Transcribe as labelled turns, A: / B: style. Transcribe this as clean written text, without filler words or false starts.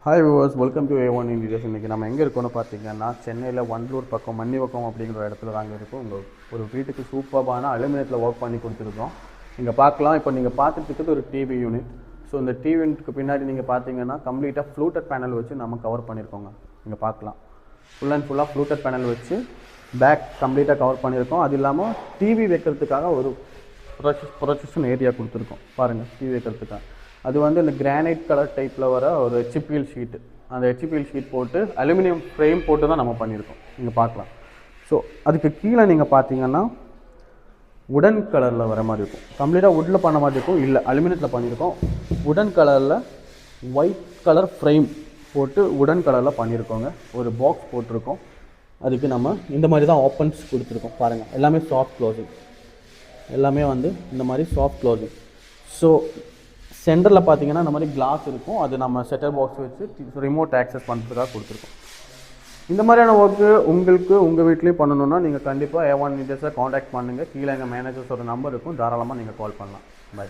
A: Hi viewers, welcome to A1 Interiors. இன்றைக்கி நம்ம எங்கே இருக்கோன்னு பார்த்தீங்கன்னா சென்னையில் வண்டலூர் பக்கம் மன்னிவக்கம் அப்படிங்கிற இடத்துல தாங்க இருக்கும். உங்கள் ஒரு வீட்டுக்கு சூப்பரான அலுமினியத்தில் ஒர்க் பண்ணி கொடுத்துருக்கோம். நீங்கள் பார்க்கலாம். இப்போ நீங்கள் பார்த்துட்டு இருக்கிறது ஒரு டிவி யூனிட். ஸோ இந்த டிவி யூனிட்டுக்கு பின்னாடி நீங்கள் பார்த்தீங்கன்னா கம்ப்ளீட்டாக ஃப்ளூட்டட் பேனல் வச்சு நம்ம கவர் பண்ணியிருக்கோங்க. நீங்கள் பார்க்கலாம், ஃபுல் அண்ட் ஃபுல்லாக ஃப்ளூட்டட் பேனல் வச்சு பேக் கம்ப்ளீட்டாக கவர் பண்ணியிருக்கோம். அது இல்லாமல் டிவி வைக்கிறதுக்காக ஒரு ப்ரொஜெக்ஷன் ஏரியா கொடுத்துருக்கோம். பாருங்கள், டிவி வைக்கிறதுக்காக அது வந்து இந்த கிரானைட் கலர் டைப்பில் வர ஒரு HPL ஷீட்டு. அந்த HPL ஷீட் போட்டு அலுமினியம் ஃப்ரேம் போட்டு தான் நம்ம பண்ணியிருக்கோம். நீங்கள் பார்க்கலாம். ஸோ அதுக்கு கீழே நீங்கள் பார்த்தீங்கன்னா உடன் கலரில் வர மாதிரி இருக்கும். கம்ப்ளீட்டாக வுட்டில் பண்ண மாதிரி இருக்கும், இல்லை அலுமினியத்தில் பண்ணியிருக்கோம். உடன் கலரில் ஒயிட் கலர் ஃப்ரேம் போட்டு உடன் கலரில் பண்ணியிருக்கோங்க. ஒரு பாக்ஸ் போட்டிருக்கோம். அதுக்கு நம்ம இந்த மாதிரி தான் ஓப்பன்ஸ் கொடுத்துருக்கோம். பாருங்கள், எல்லாமே சாஃப்ட் க்ளோசிங். எல்லாமே வந்து இந்த மாதிரி சாஃப்ட் க்ளோசிங். ஸோ சென்டரில் பார்த்தீங்கன்னா இந்த மாதிரி கிளாஸ் இருக்கும். அது நம்ம செட்டர் பாக்ஸ் வச்சு ரிமோட் ஆக்சஸ் பண்ணுறதுக்காக கொடுத்துருக்கோம். இந்த மாதிரியான ஒர்க்கு உங்களுக்கு உங்கள் வீட்லேயும் பண்ணணுன்னா நீங்கள் கண்டிப்பாக A1 Interiors காண்டாக்ட் பண்ணுங்கள். கீழே எங்கள் மேனேஜர்ஸோட நம்பர் இருக்கும், தாராளமாக நீங்கள் கால் பண்ணலாம். பை.